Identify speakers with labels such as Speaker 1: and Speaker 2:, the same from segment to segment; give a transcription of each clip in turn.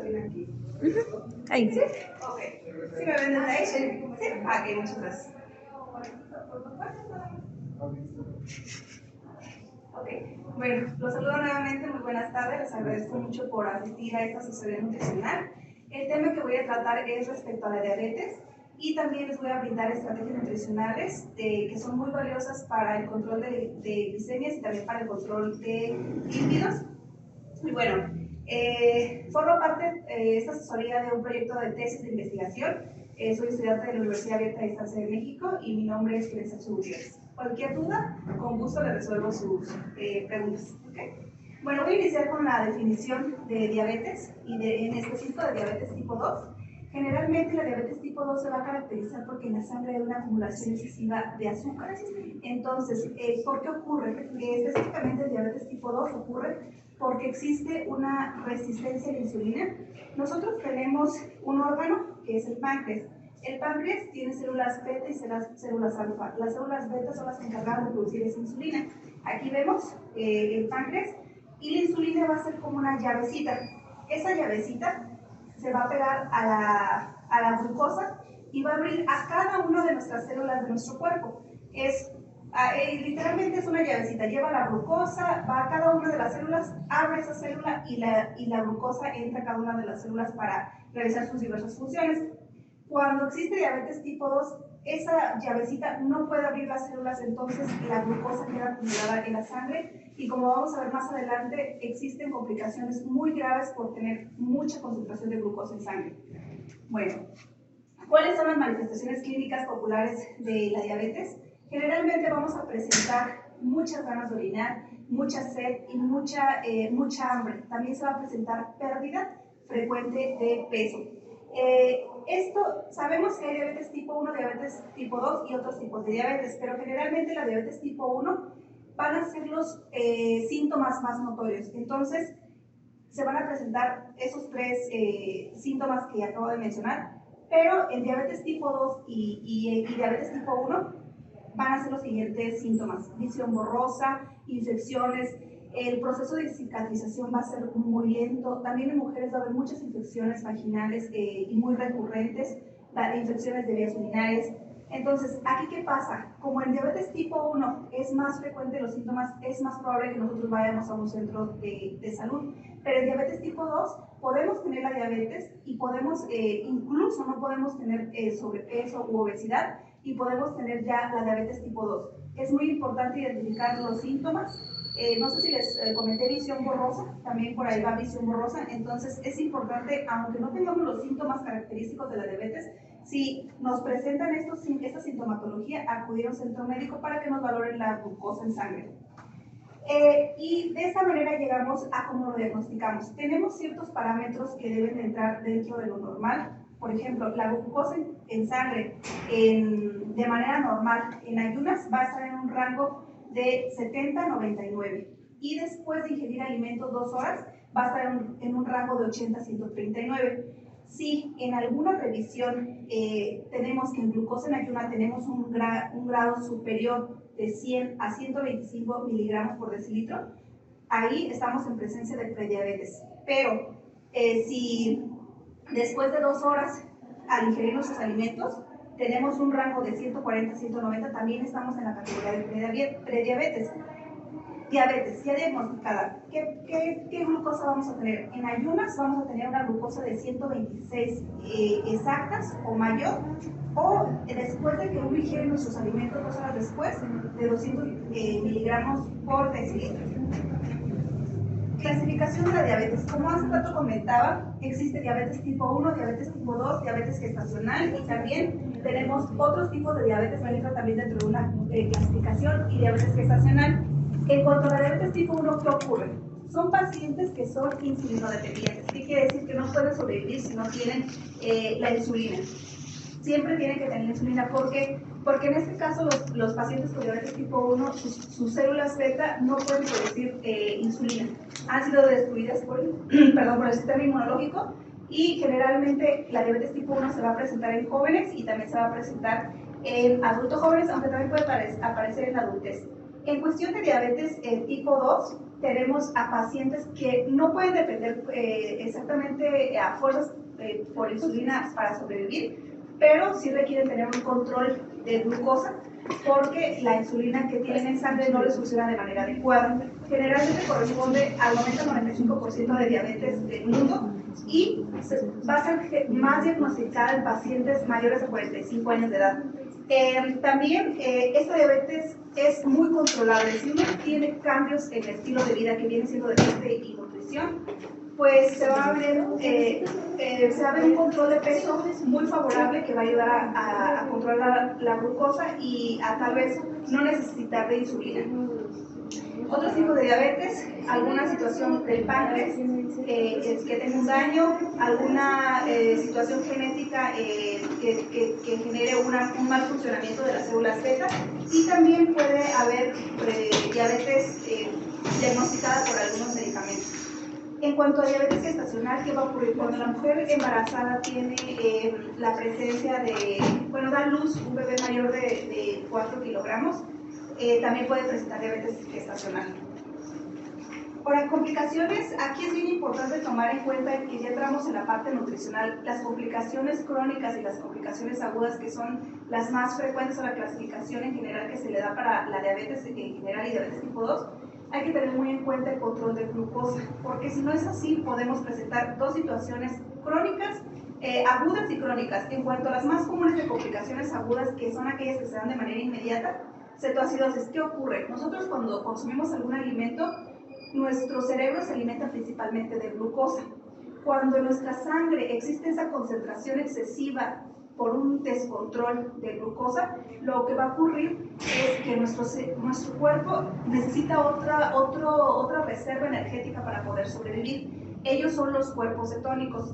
Speaker 1: bien aquí?
Speaker 2: Ahí.
Speaker 1: ¿Sí? Ok. ¿Sí me ven desde ahí? ¿Sí? Ok, muchas gracias. Ok, bueno, los saludo nuevamente, muy buenas tardes, les agradezco mucho por asistir a esta asesoría nutricional. El tema que voy a tratar es respecto a la diabetes y también les voy a brindar estrategias nutricionales que son muy valiosas para el control de glicemias y también para el control de lípidos. Y bueno, formo parte de esta asesoría de un proyecto de tesis de investigación. Soy estudiante de la Universidad Abierta de Distancia de México y mi nombre es Florencia Gutiérrez. Cualquier duda, con gusto le resuelvo sus preguntas. ¿Okay? Bueno, voy a iniciar con la definición de diabetes y en específico de diabetes tipo 2. Generalmente la diabetes tipo 2 se va a caracterizar porque en la sangre hay una acumulación excesiva de azúcares. Entonces, ¿por qué ocurre? Específicamente el diabetes tipo 2 ocurre porque existe una resistencia a la insulina. Nosotros tenemos un órgano que es el páncreas. El páncreas tiene células beta y células alfa. Las células beta son las encargadas de producir esa insulina. Aquí vemos el páncreas y la insulina va a ser como una llavecita. Esa llavecita se va a pegar a la glucosa y va a abrir a cada una de nuestras células de nuestro cuerpo. Literalmente es una llavecita, lleva la glucosa, va a cada una de las células, abre esa célula y la glucosa entra a cada una de las células para realizar sus diversas funciones. Cuando existe diabetes tipo 2, esa llavecita no puede abrir las células, entonces la glucosa queda acumulada en la sangre y como vamos a ver más adelante, existen complicaciones muy graves por tener mucha concentración de glucosa en sangre. Bueno, ¿cuáles son las manifestaciones clínicas populares de la diabetes? Generalmente vamos a presentar muchas ganas de orinar, mucha sed y mucha hambre. También se va a presentar pérdida frecuente de peso. Sabemos que hay diabetes tipo 1, diabetes tipo 2 y otros tipos de diabetes, pero generalmente la diabetes tipo 1 van a ser los síntomas más notorios. Entonces, se van a presentar esos tres síntomas que acabo de mencionar, pero en diabetes tipo 2 y diabetes tipo 1 van a ser los siguientes síntomas: visión borrosa, infecciones, el proceso de cicatrización va a ser muy lento, también en mujeres va a haber muchas infecciones vaginales y muy recurrentes, infecciones de vías urinarias. Entonces, ¿aquí qué pasa? Como en diabetes tipo 1 es más frecuente los síntomas, es más probable que nosotros vayamos a un centro de salud, pero en diabetes tipo 2 podemos tener la diabetes y podemos, incluso no podemos tener sobrepeso u obesidad y podemos tener ya la diabetes tipo 2. Es muy importante identificar los síntomas. No sé si les comenté visión borrosa, también por ahí va visión borrosa, entonces es importante, aunque no tengamos los síntomas característicos de la diabetes, si nos presentan esta sintomatología, acudir a un centro médico para que nos valoren la glucosa en sangre. Y de esta manera llegamos a cómo lo diagnosticamos. Tenemos ciertos parámetros que deben entrar dentro de lo normal. Por ejemplo, la glucosa en sangre de manera normal en ayunas va a estar en un rango de 70 a 99 y después de ingerir alimentos 2 horas va a estar en un rango de 80 a 139. Si en alguna revisión tenemos que en glucosa en ayuna tenemos un grado superior de 100 a 125 miligramos por decilitro, ahí estamos en presencia de prediabetes. Pero si después de 2 horas al ingerir nuestros alimentos tenemos un rango de 140 a 190, también estamos en la categoría de prediabetes. Diabetes ya diagnosticada. ¿Qué glucosa vamos a tener? En ayunas vamos a tener una glucosa de 126 exactas o mayor, o después de que uno ingiere nuestros alimentos 2 horas después, de 200 miligramos por decilitro. Clasificación de la diabetes. Como hace rato comentaba, existe diabetes tipo 1, diabetes tipo 2, diabetes gestacional y también tenemos otros tipos de diabetes que entran también dentro de una clasificación y diabetes gestacional. En cuanto a la diabetes tipo 1, ¿qué ocurre? Son pacientes que son insulinodependientes. ¿Qué quiere decir? Que no pueden sobrevivir si no tienen la insulina. Siempre tienen que tener insulina. ¿Por qué? Porque en este caso los pacientes con diabetes tipo 1, sus células beta no pueden producir insulina. Han sido destruidas por el sistema inmunológico y generalmente la diabetes tipo 1 se va a presentar en jóvenes y también se va a presentar en adultos jóvenes, aunque también puede aparecer en la adultez. En cuestión de diabetes tipo 2, tenemos a pacientes que no pueden depender exactamente a fuerzas por insulina para sobrevivir, pero sí requieren tener un control de glucosa porque la insulina que tienen en sangre no les funciona de manera adecuada. Generalmente corresponde al 90-95% de diabetes del mundo y va a ser más diagnosticada en pacientes mayores de 45 años de edad. También esta diabetes es muy controlable. Si uno tiene cambios en el estilo de vida que viene siendo deporte y nutrición, pues se va a ver un control de peso muy favorable que va a ayudar a controlar la glucosa y a tal vez no necesitar de insulina. Otros tipos de diabetes, alguna situación del páncreas, que tenga un daño, alguna situación genética que genere un mal funcionamiento de las células beta, y también puede haber diabetes diagnosticada por algunos medicamentos. En cuanto a diabetes gestacional, ¿qué va a ocurrir? Cuando la mujer embarazada tiene la presencia de, da a luz un bebé mayor de 4 kilogramos, también puede presentar diabetes gestacional. Ahora, complicaciones, aquí es bien importante tomar en cuenta que ya entramos en la parte nutricional, las complicaciones crónicas y las complicaciones agudas, que son las más frecuentes, o la clasificación en general que se le da para la diabetes en general y diabetes tipo 2, hay que tener muy en cuenta el control de glucosa, porque si no es así, podemos presentar dos situaciones crónicas, agudas y crónicas. En cuanto a las más comunes de complicaciones agudas, que son aquellas que se dan de manera inmediata, cetoacidosis. ¿Qué ocurre? Nosotros cuando consumimos algún alimento, nuestro cerebro se alimenta principalmente de glucosa. Cuando en nuestra sangre existe esa concentración excesiva por un descontrol de glucosa, lo que va a ocurrir es que nuestro cuerpo necesita otra reserva energética para poder sobrevivir. Ellos son los cuerpos cetónicos,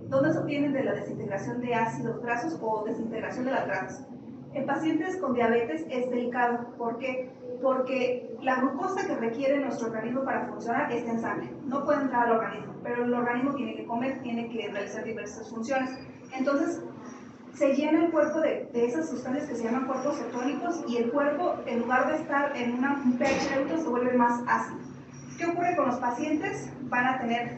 Speaker 1: donde se obtienen de la desintegración de ácidos grasos o desintegración de las grasas. En pacientes con diabetes es delicado. ¿Por qué? Porque la glucosa que requiere nuestro organismo para funcionar está en sangre. No puede entrar al organismo, pero el organismo tiene que comer, tiene que realizar diversas funciones. Entonces, se llena el cuerpo de esas sustancias que se llaman cuerpos cetónicos, y el cuerpo, en lugar de estar en un pH neutro, se vuelve más ácido. ¿Qué ocurre con los pacientes? Van a tener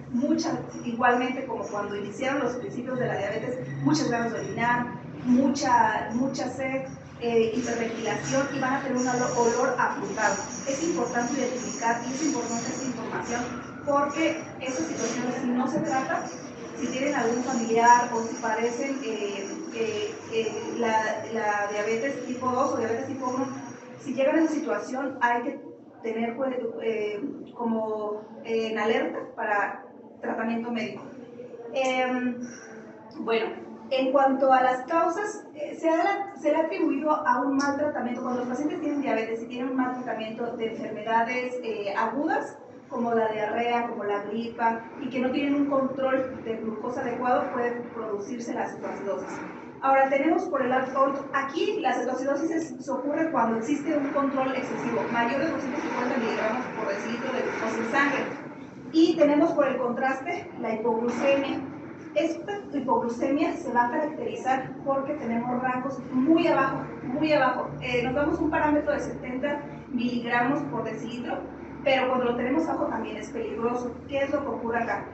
Speaker 1: igualmente como cuando iniciaron los principios de la diabetes, muchas ganas de orinar, mucha sed, hiperventilación, y van a tener un olor afrutado. Es importante identificar y es importante esta información, porque estas situaciones, si no se trata, si tienen algún familiar o si padecen la diabetes tipo 2 o diabetes tipo 1, si llegan a esa situación hay que tener como en alerta para tratamiento médico. Bueno, en cuanto a las causas, se le ha atribuido a un mal tratamiento. Cuando los pacientes tienen diabetes y tienen un mal tratamiento de enfermedades agudas, como la diarrea, como la gripa, y que no tienen un control de glucosa adecuado, puede producirse la cetoacidosis. Ahora tenemos por el lado, aquí la cetoacidosis se ocurre cuando existe un control excesivo, mayor de 250 miligramos por decilitro de glucosa en sangre. Y tenemos por el contraste la hipoglucemia. Esta hipoglucemia se va a caracterizar porque tenemos rangos muy abajo, muy abajo. Nos damos un parámetro de 70 miligramos por decilitro, pero cuando lo tenemos bajo también es peligroso. ¿Qué es lo que ocurre acá?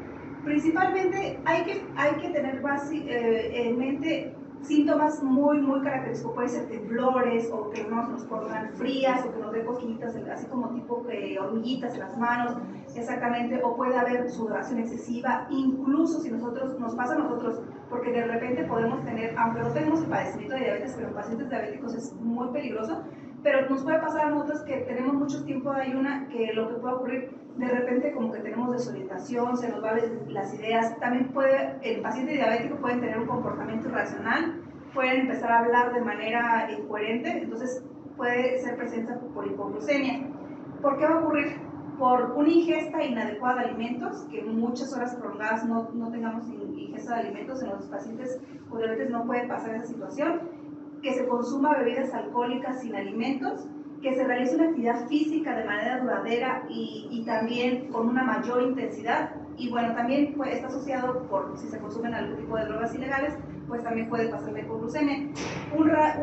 Speaker 1: Principalmente hay que tener en mente síntomas muy característicos. Puede ser temblores, o que nos pongan frías, o que nos dé cosquillitas, así como tipo hormiguitas en las manos, exactamente, o puede haber sudoración excesiva, incluso si nos pasa a nosotros, porque de repente podemos tener, aunque no tenemos el padecimiento de diabetes, pero en pacientes diabéticos es muy peligroso, pero nos puede pasar a nosotros que tenemos mucho tiempo de ayuna, que lo que puede ocurrir, de repente como que tenemos desorientación, se nos van las ideas. También el paciente diabético pueden tener un comportamiento irracional, pueden empezar a hablar de manera incoherente, entonces puede ser presente por hipoglucemia. ¿Por qué va a ocurrir? Por una ingesta inadecuada de alimentos, que muchas horas prolongadas no tengamos ingesta de alimentos. En los pacientes con diabetes no puede pasar esa situación. Que se consuma bebidas alcohólicas sin alimentos, que se realice una actividad física de manera duradera y también con una mayor intensidad. Y bueno, también pues, está asociado por si se consumen algún tipo de drogas ilegales, pues también puede pasar la hipoglucemia.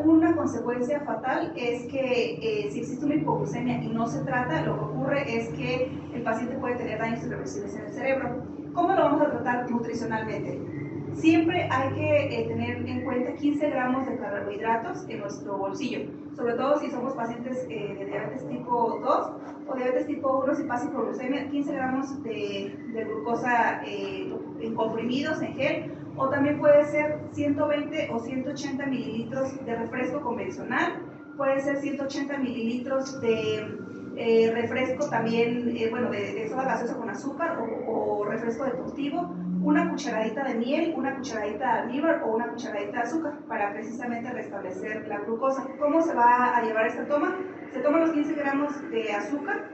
Speaker 1: Una consecuencia fatal es que si existe una hipoglucemia y no se trata, lo que ocurre es que el paciente puede tener daños irreversibles en el cerebro. ¿Cómo lo vamos a tratar nutricionalmente? Siempre hay que tener en cuenta 15 gramos de carbohidratos en nuestro bolsillo, sobre todo si somos pacientes de diabetes tipo 2 o diabetes tipo 1 si pasa hipoglucemia, 15 gramos de glucosa en comprimidos, en gel, o también puede ser 120 o 180 mililitros de refresco convencional, puede ser 180 mililitros de refresco también, bueno, de soda gaseosa con azúcar o refresco deportivo, una cucharadita de miel, una cucharadita de almíbar o una cucharadita de azúcar para precisamente restablecer la glucosa. ¿Cómo se va a llevar esta toma? Se toman los 15 gramos de azúcar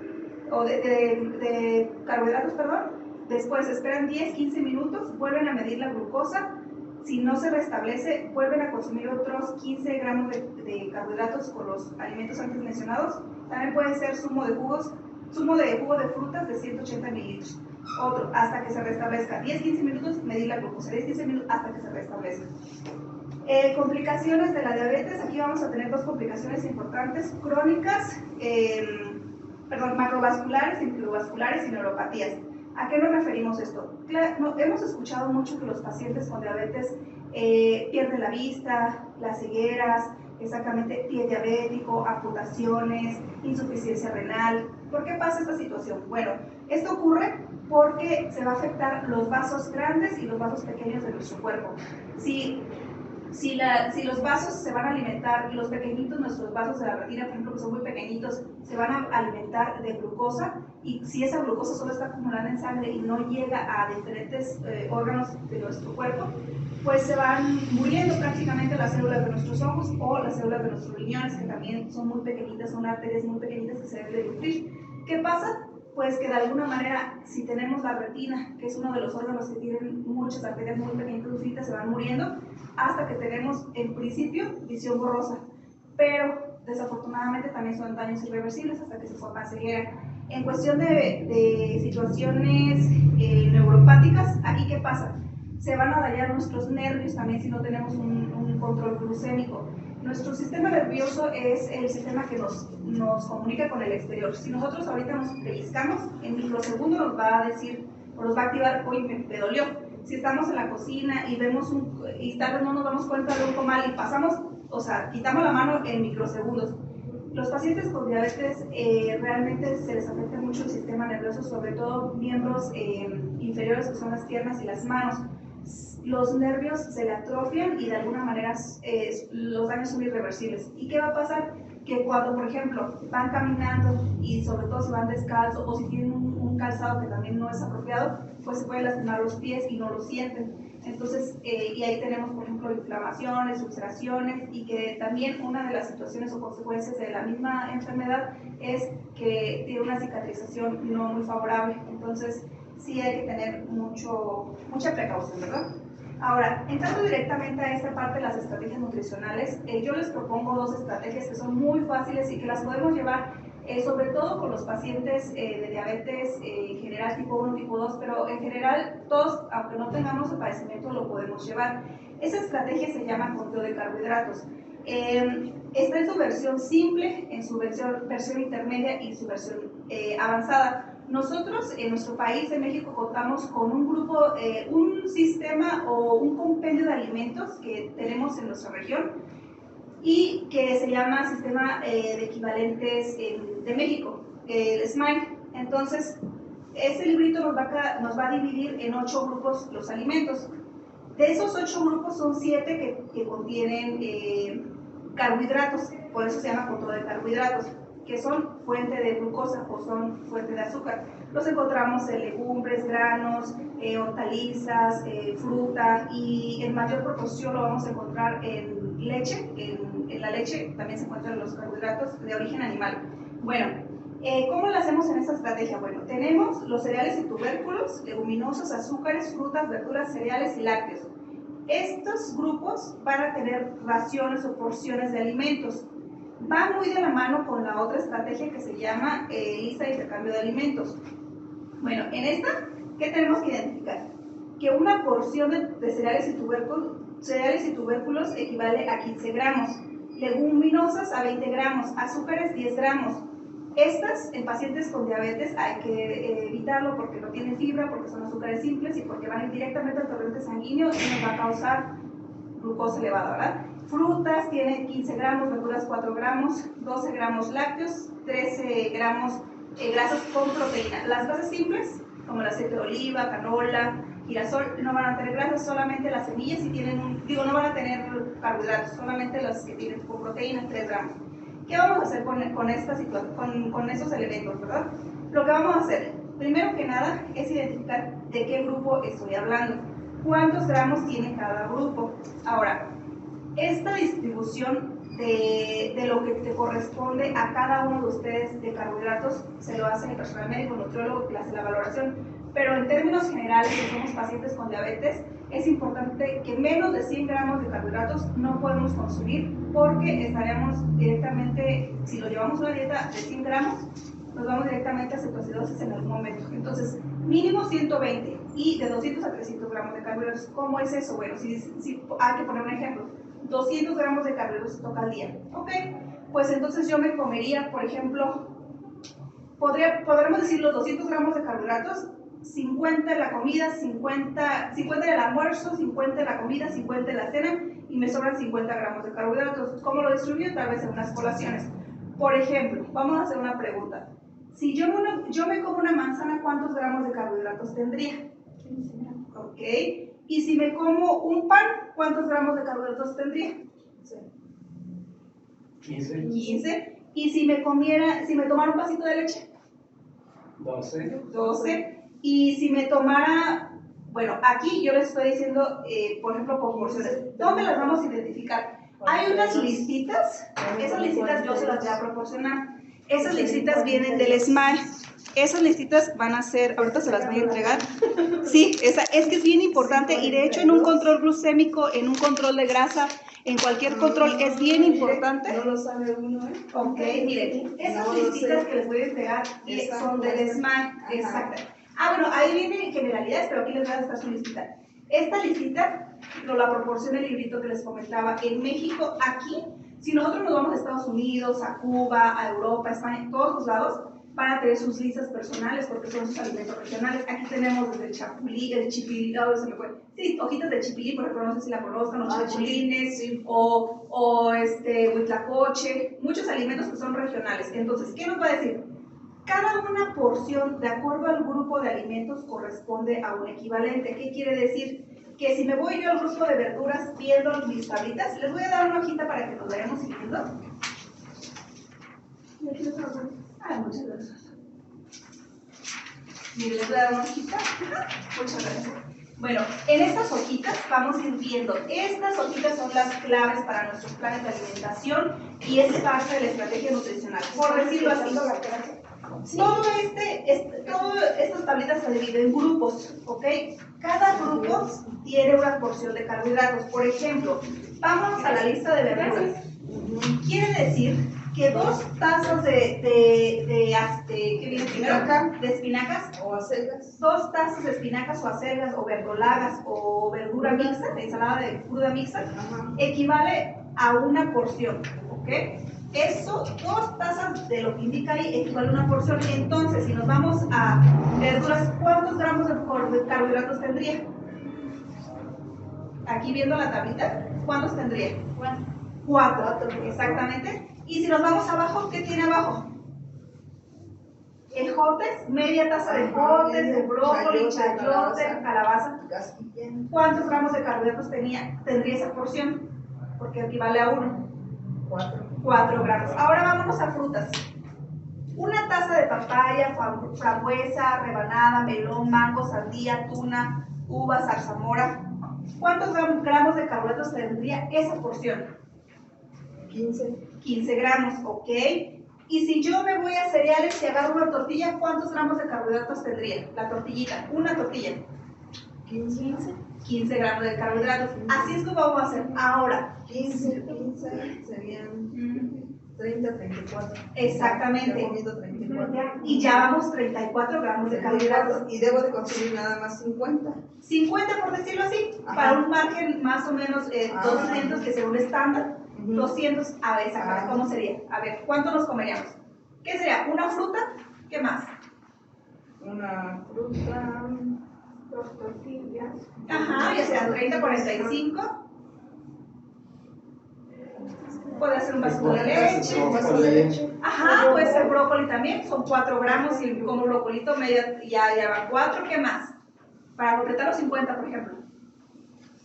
Speaker 1: o de carbohidratos, perdón, después esperan 10-15 minutos, vuelven a medir la glucosa, si no se restablece, vuelven a consumir otros 15 gramos de carbohidratos con los alimentos antes mencionados. También puede ser zumo de jugo de frutas de 180 mililitros. Otro, hasta que se restablezca. 10-15 minutos, medir la glucosa. 10-15 minutos hasta que se restablezca. Complicaciones de la diabetes. Aquí vamos a tener dos complicaciones importantes, crónicas, macrovasculares, microvasculares y neuropatías. ¿A qué nos referimos esto? Claro, hemos escuchado mucho que los pacientes con diabetes pierden la vista, las cegueras, exactamente pie diabético, amputaciones, insuficiencia renal. ¿Por qué pasa esta situación? Bueno, esto ocurre porque se va a afectar los vasos grandes y los vasos pequeños de nuestro cuerpo. Si los vasos se van a alimentar, los pequeñitos, nuestros vasos de la retina, por ejemplo, que son muy pequeñitos, se van a alimentar de glucosa, y si esa glucosa solo está acumulada en sangre y no llega a diferentes órganos de nuestro cuerpo, pues se van muriendo prácticamente las células de nuestros ojos o las células de nuestros riñones, que también son muy pequeñitas, son arterias muy pequeñitas que se deben de nutrir. ¿Qué pasa? Pues que de alguna manera, si tenemos la retina, que es uno de los órganos que tienen muchas arterias muy pequeñitas, se van muriendo hasta que tenemos, en principio, visión borrosa. Pero, desafortunadamente, también son daños irreversibles hasta que se forma ceguera. En cuestión de situaciones neuropáticas, ¿aquí qué pasa? Se van a dañar nuestros nervios también si no tenemos un control glucémico. Nuestro sistema nervioso es el sistema que nos comunica con el exterior. Si nosotros ahorita nos pellizcamos, en microsegundos nos va a decir, o nos va a activar, oye, me dolió. Si estamos en la cocina y vemos y tal vez no nos damos cuenta de un comal y pasamos, o sea, quitamos la mano en microsegundos. Los pacientes con diabetes realmente se les afecta mucho el sistema nervioso, sobre todo miembros inferiores que son las piernas y las manos. Los nervios se le atrofian y de alguna manera los daños son irreversibles. ¿Y qué va a pasar? Que cuando, por ejemplo, van caminando y sobre todo si van descalzos o si tienen un calzado que también no es apropiado, pues se pueden lastimar los pies y no lo sienten. Entonces, y ahí tenemos, por ejemplo, inflamaciones, ulceraciones, y que también una de las situaciones o consecuencias de la misma enfermedad es que tiene una cicatrización no muy favorable. Entonces, sí hay que tener mucha precaución, ¿verdad? Ahora, entrando directamente a esta parte de las estrategias nutricionales, yo les propongo dos estrategias que son muy fáciles y que las podemos llevar sobre todo con los pacientes de diabetes en general tipo 1, tipo 2, pero en general todos, aunque no tengamos el padecimiento, lo podemos llevar. Esa estrategia se llama conteo de carbohidratos. Está en su versión simple, en su versión intermedia y su versión avanzada. Nosotros en nuestro país, en México, contamos con un grupo, un sistema o un compendio de alimentos que tenemos en nuestra región y que se llama Sistema de Equivalentes de México, el SMILE. Entonces, ese librito nos va a dividir en 8 grupos los alimentos. De esos 8 grupos son 7 que contienen carbohidratos, por eso se llama control de carbohidratos, que son fuente de glucosa o son fuente de azúcar. Los encontramos en legumbres, granos, hortalizas, fruta, y en mayor proporción lo vamos a encontrar en leche. En la leche también se encuentran los carbohidratos de origen animal. Bueno, ¿cómo lo hacemos en esta estrategia? Bueno, tenemos los cereales y tubérculos, leguminosos, azúcares, frutas, verduras, cereales y lácteos. Estos grupos van a tener raciones o porciones de alimentos. Va muy de la mano con la otra estrategia que se llama lista de intercambio de alimentos. Bueno, en esta, ¿qué tenemos que identificar? Que una porción de cereales y tubérculos equivale a 15 gramos, leguminosas a 20 gramos, azúcares 10 gramos. Estas, en pacientes con diabetes, hay que evitarlo porque no tienen fibra, porque son azúcares simples y porque van directamente al torrente sanguíneo y nos va a causar glucosa elevada, ¿verdad? Frutas tienen 15 gramos, verduras 4 gramos, 12 gramos lácteos, 13 gramos grasas con proteína. Las grasas simples, como el aceite de oliva, canola, girasol, no van a tener grasas, solamente las semillas y tienen no van a tener carbohidratos, solamente las que tienen con proteína, 3 gramos. ¿Qué vamos a hacer con esta situación, con estos elementos, verdad? Lo que vamos a hacer, primero que nada, es identificar de qué grupo estoy hablando, cuántos gramos tiene cada grupo. Ahora, esta distribución de lo que te corresponde a cada uno de ustedes de carbohidratos se lo hace el personal médico, el nutriólogo que hace la valoración, pero en términos generales, si somos pacientes con diabetes, es importante que menos de 100 gramos de carbohidratos no podemos consumir porque estaríamos directamente, si lo llevamos a una dieta de 100 gramos, nos vamos directamente a cetoacidosis en algún momento. Entonces, mínimo 120 y de 200 a 300 gramos de carbohidratos. ¿Cómo es eso? Bueno, si hay que poner un ejemplo. 200 gramos de carbohidratos toca al día. Ok, pues entonces yo me comería, por ejemplo, podremos decir los 200 gramos de carbohidratos, 50 en la comida, 50 en el almuerzo, 50 en la comida, 50 en la cena y me sobran 50 gramos de carbohidratos. ¿Cómo lo distribuyo? Tal vez en unas colaciones. Por ejemplo, vamos a hacer una pregunta. Si yo me como una manzana, ¿cuántos gramos de carbohidratos tendría? 15 gramos. Ok. Y si me como un pan, ¿cuántos gramos de carbohidratos tendría? 15. 15. Y si me tomara un vasito de leche, 12. Y si me tomara, bueno, aquí yo les estoy diciendo, por ejemplo, proporciones. ¿Dónde las vamos a identificar? Hay unas listitas, esas listitas yo se las voy a proporcionar. Esas listitas vienen del SMAE. Esas listitas van a ser, ahorita se las voy a entregar. Sí, es que es bien importante y de hecho en un control glucémico, en un control de grasa, en cualquier control es bien importante.
Speaker 2: No lo sabe uno, ¿eh?
Speaker 1: Ok, miren, esas listitas que les voy a entregar son del SMAE. Exacto. Bueno, ahí vienen generalidades, pero aquí les voy a dejar su listita. Esta listita nos la proporciona el librito que les comentaba. En México, aquí, si nosotros nos vamos a Estados Unidos, a Cuba, a Europa, a España, todos los lados, van a tener sus listas personales porque son sus alimentos regionales. Aquí tenemos desde el chapulí, el chipilí, sí, hojitas de chipilí, por ejemplo, no sé si la conozcan, los chapulines, sí. o huitlacoche, muchos alimentos que son regionales. Entonces, ¿qué nos va a decir? Cada una porción, de acuerdo al grupo de alimentos, corresponde a un equivalente. ¿Qué quiere decir? Que si me voy yo al grupo de verduras viendo mis tablitas, les voy a dar una hojita para que nos vayamos siguiendo. Muchas gracias. Miren, les voy a dar una hojita. Muchas gracias. Bueno, en estas hojitas vamos a ir viendo. Estas hojitas son las claves para nuestros planes de alimentación y es parte de la estrategia nutricional. Por decirlo así. Todas estas tablitas se dividen en grupos, ¿ok? Cada grupo tiene una porción de carbohidratos. Por ejemplo, vamos a la lista de verduras. Quiere decir que 2 tazas de espinacas
Speaker 2: o acelgas,
Speaker 1: 2 tazas de espinacas o acelgas o verdolagas o verdura mixta, ensalada de cruda mixta, equivale a una porción, ¿ok? Eso, 2 tazas de lo que indica ahí equivale a una porción. Entonces, si nos vamos a verduras, ¿cuántos gramos de carbohidratos tendría? Aquí viendo la tablita, ¿cuántos tendría? 4, exactamente. Y si nos vamos abajo, ¿qué tiene abajo? Ejotes, media taza de ejotes, de brócoli, chayote, calabaza. ¿Cuántos gramos de carbohidratos tendría esa porción? Porque equivale a 1. 4 gramos. Ahora vámonos a frutas. Una taza de papaya, frambuesa, rebanada, melón, mango, sandía, tuna, uva, zarzamora. ¿Cuántos gramos de carbohidratos tendría esa porción? 15 gramos, ok. Y si yo me voy a cereales y agarro una tortilla, ¿cuántos gramos de carbohidratos tendría? La tortillita, una tortilla. 15 gramos de carbohidratos. Así es como vamos a hacer. Ahora,
Speaker 2: 15 serían 30, 34.
Speaker 1: Exactamente.
Speaker 2: He comido 34.
Speaker 1: Y ya vamos 34 gramos de carbohidratos.
Speaker 2: Y debo de consumir nada más 50.
Speaker 1: 50 por decirlo así,
Speaker 2: Ajá.
Speaker 1: para un margen más o menos 200 que sea un estándar. 200, a ver, ¿cómo sería? A ver, ¿cuánto nos comeríamos? ¿Qué sería? ¿Una fruta? ¿Qué más?
Speaker 2: Una fruta,
Speaker 3: 2 tortillas.
Speaker 1: Ajá, ya sean 30, 45. Puede ser un vaso de leche.
Speaker 2: un vaso de leche.
Speaker 1: Ajá, puede ser brócoli también, son 4 gramos y como brocolito medio ya van 4. ¿Qué más? Para completar los 50, por ejemplo.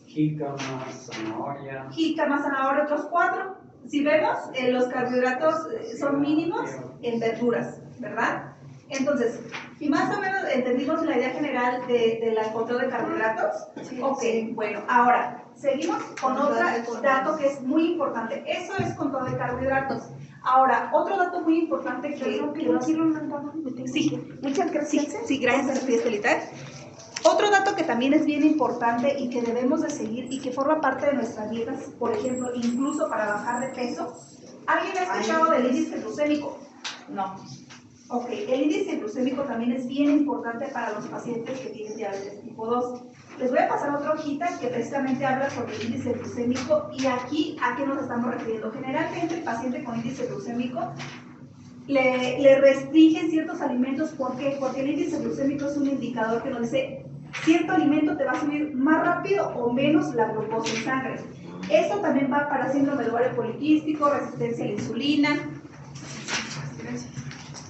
Speaker 4: Jícama, zanahoria.
Speaker 1: Jícama, zanahoria, otros 4. Si vemos, los carbohidratos son mínimos en verduras, ¿verdad? Entonces, más o menos entendimos la idea general del control de carbohidratos.
Speaker 2: Sí,
Speaker 1: Ok,
Speaker 2: sí.
Speaker 1: bueno, ahora seguimos con otro dato que es muy importante. Eso es control de carbohidratos. Ahora, otro dato muy importante que nos... Sí, muchas gracias. Sí, gracias, Estelita. Otro dato que también es bien importante y que debemos de seguir y que forma parte de nuestras dietas, por ejemplo, incluso para bajar de peso. ¿Alguien ha escuchado del índice glucémico?
Speaker 2: No.
Speaker 1: Ok, el índice glucémico también es bien importante para los pacientes que tienen diabetes tipo 2. Les voy a pasar otra hojita que precisamente habla sobre el índice glucémico y aquí a qué nos estamos refiriendo. Generalmente el paciente con índice glucémico le restringen ciertos alimentos. ¿Por qué? Porque el índice glucémico es un indicador que nos dice cierto alimento te va a subir más rápido o menos la glucosa en sangre. Esto también va para síndrome de ovario poliquístico, resistencia a la insulina.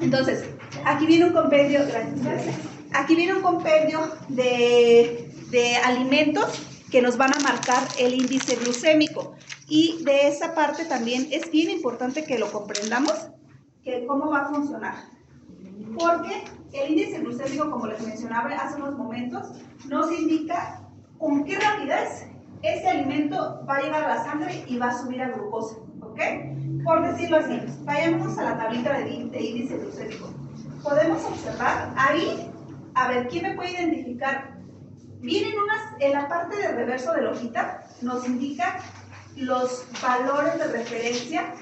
Speaker 1: Entonces, aquí viene un compendio, gracias. Aquí viene un compendio de alimentos que nos van a marcar el índice glucémico. Y de esa parte también es bien importante que lo comprendamos, que cómo va a funcionar. Porque el índice glucémico, como les mencionaba hace unos momentos, nos indica con qué rapidez ese alimento va a llegar a la sangre y va a subir a glucosa, ¿ok? Por decirlo así, vayamos a la tablita de índice glucémico. Podemos observar ahí, a ver, ¿quién me puede identificar? Vienen en la parte de reverso de la hojita, nos indica los valores de referencia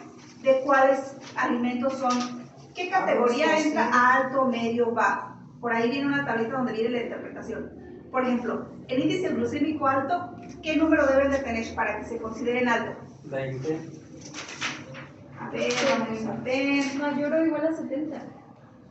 Speaker 1: de cuáles alimentos son, qué categoría entra, alto, medio, bajo. Por ahí viene una tablita donde viene la interpretación. Por ejemplo, el índice glucémico alto, ¿qué número deben de tener para que se consideren alto?
Speaker 4: 20.
Speaker 1: A ver, vamos a ver.
Speaker 3: Mayor o igual a 70.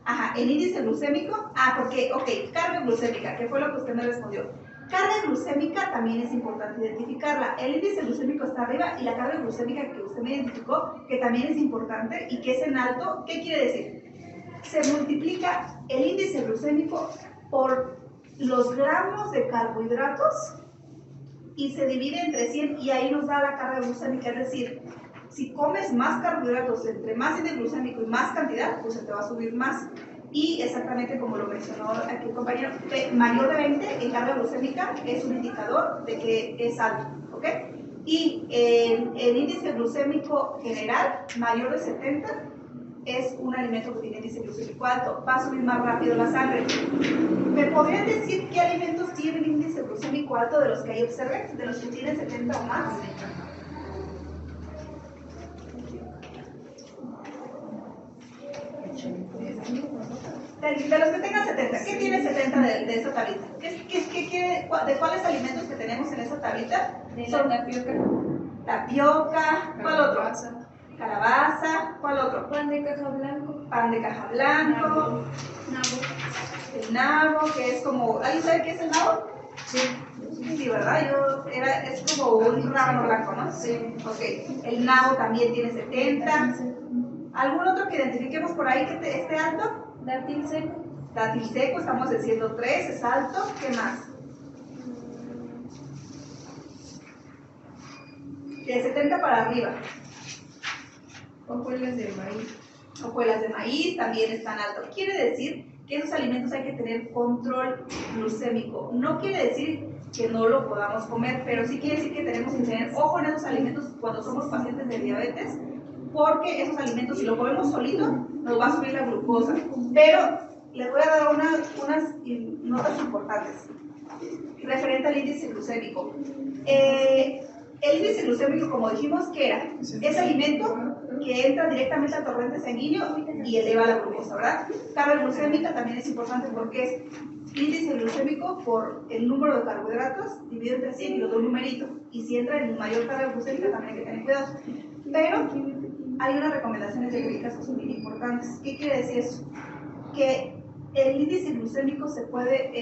Speaker 1: Ajá, el índice glucémico, porque, ok, carga glucémica, que fue lo que usted me respondió. Carga glucémica también es importante identificarla. El índice glucémico está arriba y la carga glucémica que usted me identificó, que también es importante y que es en alto, ¿qué quiere decir? Se multiplica el índice glucémico por los gramos de carbohidratos y se divide entre 100 y ahí nos da la carga glucémica, es decir, si comes más carbohidratos, entre más índice glucémico y más cantidad, pues se te va a subir más. Y exactamente como lo mencionó aquí el compañero, mayor de 20 en carga glucémica es un indicador de que es alto, ¿ok? Y el índice glucémico general, mayor de 70, es un alimento que tiene índice glucémico alto, va a subir más rápido la sangre. ¿Me podrían decir qué alimentos tienen índice glucémico alto de los que ahí observen, de los que tienen 70 o más? De los que tengan 70, ¿qué tiene 70 de esa tablita? ¿De cuáles alimentos que tenemos en esa tablita?
Speaker 3: De la tapioca.
Speaker 1: Tapioca, ¿cuál otro? Calabaza, ¿cuál otro?
Speaker 3: Pan de caja blanco.
Speaker 1: Pan de caja blanco.
Speaker 3: Nabo.
Speaker 1: El nabo, que es como, ¿alguien sabe qué es el nabo?
Speaker 2: Sí.
Speaker 1: Sí, ¿verdad? Es como un rábano blanco, ¿no?
Speaker 2: Sí.
Speaker 1: Ok, el nabo también tiene 70. ¿Algún otro que identifiquemos por ahí que esté alto?
Speaker 3: Dátil seco.
Speaker 1: Dátil seco, estamos diciendo 3, es alto. ¿Qué más? De 70 para arriba.
Speaker 3: Hojuelas de maíz.
Speaker 1: Hojuelas de maíz también están altos. Quiere decir que esos alimentos hay que tener control glucémico. No quiere decir que no lo podamos comer, pero sí quiere decir que tenemos que tener ojo en esos alimentos cuando somos pacientes de diabetes, porque esos alimentos, si lo comemos solito, nos va a subir la glucosa. Pero les voy a dar unas notas importantes referente al índice glucémico. El índice glucémico, como dijimos, ¿qué era? Es alimento que entra directamente al torrente sanguíneo y eleva la glucosa, ¿verdad? Carga glucémica también es importante porque es índice glucémico por el número de carbohidratos dividido entre 100 y los dos numeritos. Y si entra en mayor carga glucémica también hay que tener cuidado. Pero hay unas recomendaciones dietéticas que son bien importantes. ¿Qué quiere decir eso? Que el índice glucémico se puede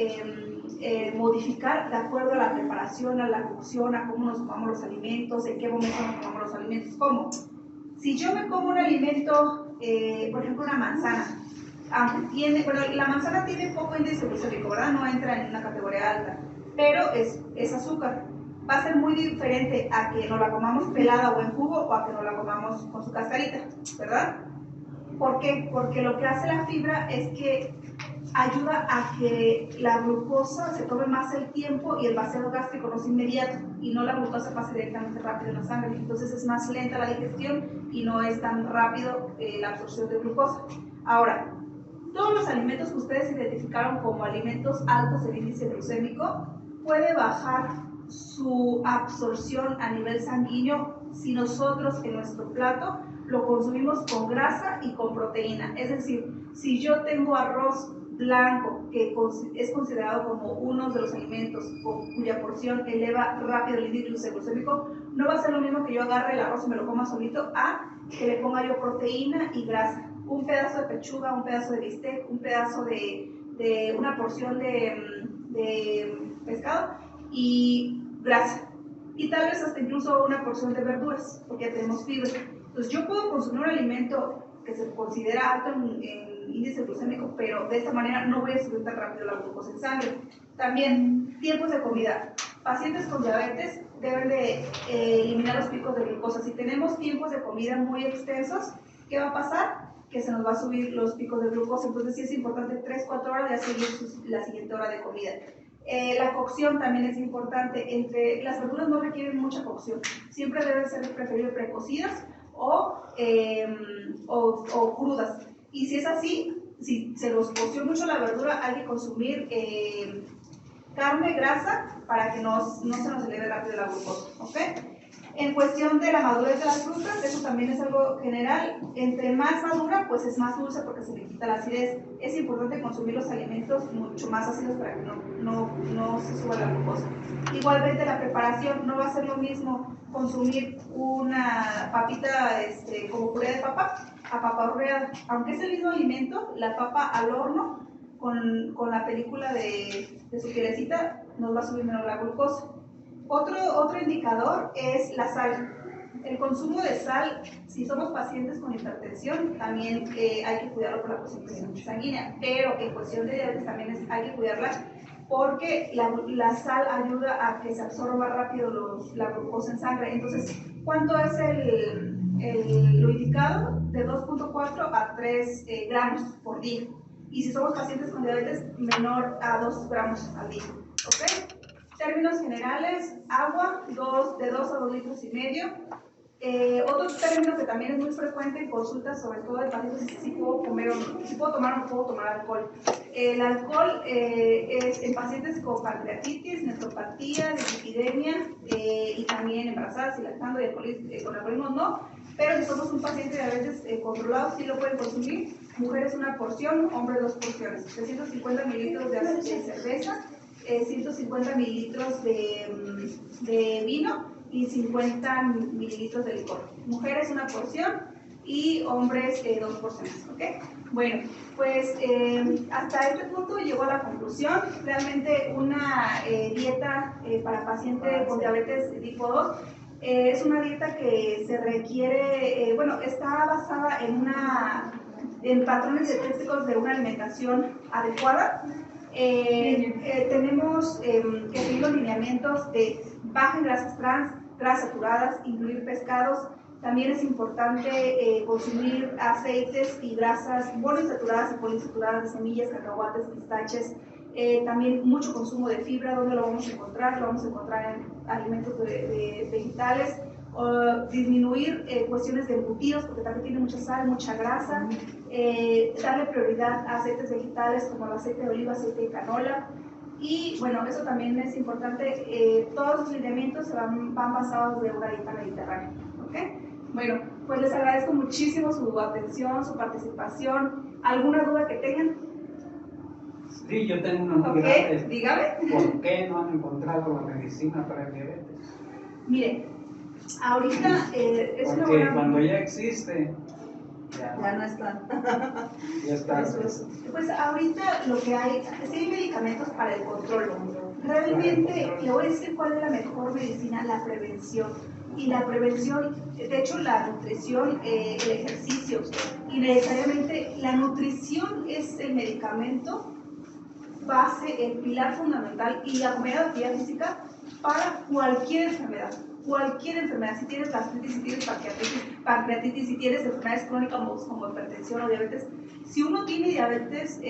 Speaker 1: modificar de acuerdo a la preparación, a la cocción, a cómo nos tomamos los alimentos, en qué momento nos tomamos los alimentos. ¿Cómo? Si yo me como un alimento, por ejemplo una manzana, aunque tiene, bueno, la manzana tiene poco índice glucémico, ¿verdad? No entra en una categoría alta, pero es azúcar. Va a ser muy diferente a que nos la comamos pelada o en jugo o a que nos la comamos con su cascarita, ¿verdad? ¿Por qué? Porque lo que hace la fibra es que ayuda a que la glucosa se tome más el tiempo y el vaciado gástrico no es inmediato y no la glucosa pase directamente rápido en la sangre. Entonces es más lenta la digestión y no es tan rápido la absorción de glucosa. Ahora, todos los alimentos que ustedes identificaron como alimentos altos en índice glucémico puede bajar su absorción a nivel sanguíneo si nosotros en nuestro plato lo consumimos con grasa y con proteína. Es decir, si yo tengo arroz blanco, que es considerado como uno de los alimentos cuya porción eleva rápido el índice glucémico, no va a ser lo mismo que yo agarre el arroz y me lo coma solito a que le ponga yo proteína y grasa. Un pedazo de pechuga, un pedazo de bistec, un pedazo de una porción de pescado y grasa. Y tal vez hasta incluso una porción de verduras, porque ya tenemos fibra. Entonces yo puedo consumir un alimento que se considera alto en índice glucémico, pero de esta manera no voy a subir tan rápido la glucosa en sangre. También, tiempos de comida. Pacientes con diabetes deben de eliminar los picos de glucosa. Si tenemos tiempos de comida muy extensos, ¿qué va a pasar? Que se nos va a subir los picos de glucosa. Entonces sí es importante 3-4 horas de seguir la siguiente hora de comida. La cocción también es importante. Las verduras no requieren mucha cocción. Siempre deben ser preferibles precocidas o crudas. Y si es así, si se nos coció mucho la verdura, hay que consumir carne, grasa, para que no se nos eleve rápido la glucosa, ¿ok? En cuestión de la madurez de las frutas, eso también es algo general. Entre más madura, pues es más dulce porque se le quita la acidez. Es importante consumir los alimentos mucho más ácidos para que no se suba la glucosa. Igualmente la preparación, no va a ser lo mismo consumir una papita como puré de papa a papa horneada. Aunque es el mismo alimento, la papa al horno con la película de su pielecita nos va a subir menos la glucosa. Otro indicador es la sal. El consumo de sal, si somos pacientes con hipertensión, también hay que cuidarlo por la presión sanguínea, pero en cuestión de diabetes también hay que cuidarla porque la sal ayuda a que se absorba rápido la glucosa en sangre. Entonces, ¿cuánto es lo indicado? De 2.4 a 3 gramos por día. Y si somos pacientes con diabetes, menor a 2 gramos al día. ¿Ok? Términos generales, agua, de 2 a 2 litros y medio. Otro término que también es muy frecuente en consultas, sobre todo de pacientes, es si puedo comer o no, si puedo tomar o no puedo tomar alcohol. El alcohol es en pacientes con pancreatitis, nefropatía, dislipidemia y también embarazadas y lactando y con alcoholismo no, pero si somos un paciente de diabetes controlado, sí lo pueden consumir. Mujeres una porción, hombres 2 porciones, 350 mililitros de cerveza, 150 mililitros de vino y 50 mililitros de licor. Mujeres una porción y hombres 2 porciones, ¿ok? Bueno, pues hasta este punto llegó a la conclusión. Realmente una dieta para pacientes con diabetes tipo 2 es una dieta que se requiere, está basada en patrones dietéticos de una alimentación adecuada. Tenemos que seguir los lineamientos de baja en grasas trans, grasas saturadas, incluir pescados. También es importante consumir aceites y grasas monoinsaturadas y poliinsaturadas de semillas, cacahuates, pistaches. También mucho consumo de fibra. ¿Dónde lo vamos a encontrar? Lo vamos a encontrar en alimentos vegetales. Disminuir cuestiones de embutidos, porque también tiene mucha sal, mucha grasa. Darle prioridad a aceites vegetales como el aceite de oliva, aceite de canola. Y bueno, eso también es importante, todos los lineamientos van basados de una dieta mediterránea, ¿ok? Bueno, pues les agradezco muchísimo su atención, su participación. ¿Alguna duda que tengan?
Speaker 4: Sí, yo tengo una muy
Speaker 1: Ok,
Speaker 4: grave.
Speaker 1: dígame.
Speaker 4: ¿Por qué no han encontrado la medicina para el diabetes?
Speaker 1: Mire, ahorita es una
Speaker 4: Porque
Speaker 1: buena...
Speaker 4: cuando ya existe,
Speaker 2: Ya no está.
Speaker 4: ya está.
Speaker 2: Eso es.
Speaker 1: Pues ahorita lo que hay, sí hay medicamentos para el control. Realmente le voy a decir cuál es la mejor medicina, la prevención. Y la prevención, de hecho la nutrición, el ejercicio, y necesariamente la nutrición es el medicamento base, el pilar fundamental y la comunidad de actividad física para cualquier enfermedad. Cualquier enfermedad, si tienes gastritis, si tienes pancreatitis, si tienes enfermedades crónicas como hipertensión o diabetes, si uno tiene diabetes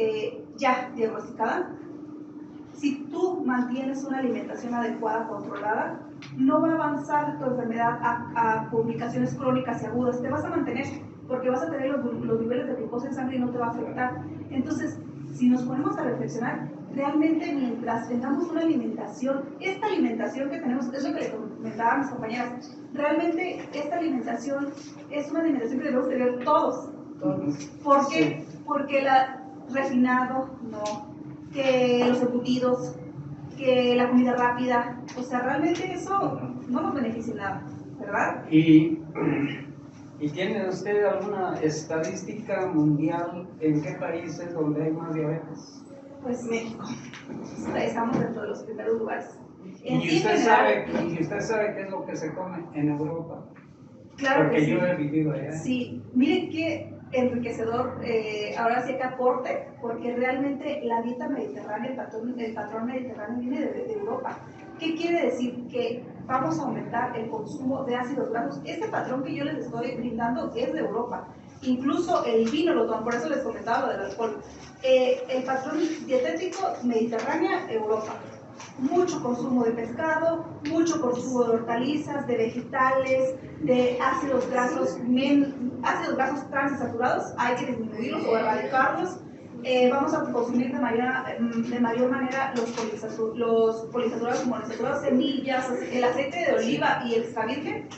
Speaker 1: ya diagnosticada, si tú mantienes una alimentación adecuada, controlada, no va a avanzar tu enfermedad a complicaciones crónicas y agudas, te vas a mantener porque vas a tener los niveles de glucosa en sangre y no te va a afectar. Entonces, si nos ponemos a reflexionar, realmente mientras tengamos una alimentación, esta alimentación que tenemos, es lo que le comentaba a mis compañeras, realmente esta alimentación es una alimentación que debemos tener todos. ¿Por qué? Porque la refinado, no, que los embutidos, que la comida rápida, o sea, realmente eso no nos beneficia en nada, ¿verdad?
Speaker 4: ¿Y tiene usted alguna estadística mundial en qué países donde hay más diabetes?
Speaker 1: Pues México, estamos dentro de los primeros lugares.
Speaker 4: ¿Y usted sabe qué es lo que se come en Europa?
Speaker 1: Claro
Speaker 4: Porque
Speaker 1: que sí.
Speaker 4: yo he vivido allá.
Speaker 1: Sí, miren qué enriquecedor, ahora sí que aporte, porque realmente la dieta mediterránea, el patrón mediterráneo viene de Europa. ¿Qué quiere decir? Que vamos a aumentar el consumo de ácidos grasos. Este patrón que yo les estoy brindando es de Europa. Incluso el vino lo toman, por eso les comentaba lo del alcohol. El patrón dietético mediterránea, Europa. Mucho consumo de pescado, mucho consumo de hortalizas, de vegetales, de ácidos grasos transaturados, hay que disminuirlos o erradicarlos. Vamos a consumir de mayor manera los polisaturados y monosaturados, semillas, el aceite de oliva y extra virgen,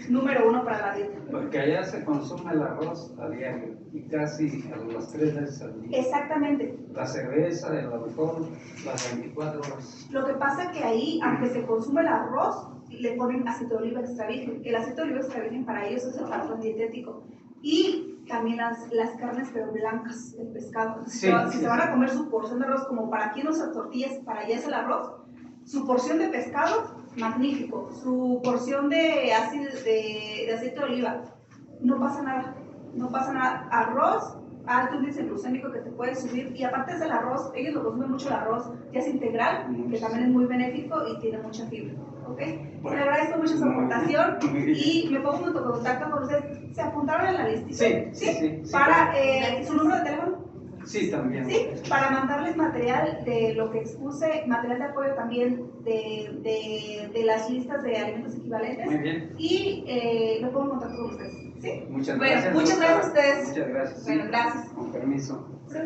Speaker 1: número 1 para la dieta.
Speaker 4: Porque allá se consume el arroz a diario y casi a las 3 veces al día.
Speaker 1: Exactamente.
Speaker 4: La cerveza, el alcohol, las 24 horas.
Speaker 1: Lo que pasa que ahí, aunque se consume el arroz, le ponen aceite de oliva extra virgen. El aceite de oliva extra virgen para ellos es el patrón dietético. Y también las carnes pero blancas, el pescado. Si se van a comer su porción de arroz, como para aquí no se tortillas, para allá es el arroz, su porción de pescado, magnífico. Su porción de aceite de oliva, no pasa nada. No pasa nada. Arroz, alto índice glucémico que te puede subir, y aparte es el arroz, ellos lo consumen mucho el arroz, ya es integral, que también es muy benéfico y tiene mucha fibra, ¿ok?
Speaker 4: Bueno,
Speaker 1: Le agradezco mucho su aportación
Speaker 4: muy bien.
Speaker 1: y me pongo en contacto con ustedes. ¿Se apuntaron en la lista?
Speaker 4: Sí.
Speaker 1: Para su número de teléfono.
Speaker 4: Sí, también.
Speaker 1: Sí, para mandarles material de lo que expuse, material de apoyo también de las listas de alimentos equivalentes.
Speaker 4: Muy bien.
Speaker 1: Y me pongo en contacto con ustedes. ¿Sí?
Speaker 4: Muchas
Speaker 1: Bueno,
Speaker 4: gracias.
Speaker 1: muchas
Speaker 4: doctora.
Speaker 1: gracias a ustedes.
Speaker 4: Muchas gracias.
Speaker 1: Bueno,
Speaker 4: Sí.
Speaker 1: gracias.
Speaker 4: Con permiso.
Speaker 1: Sí.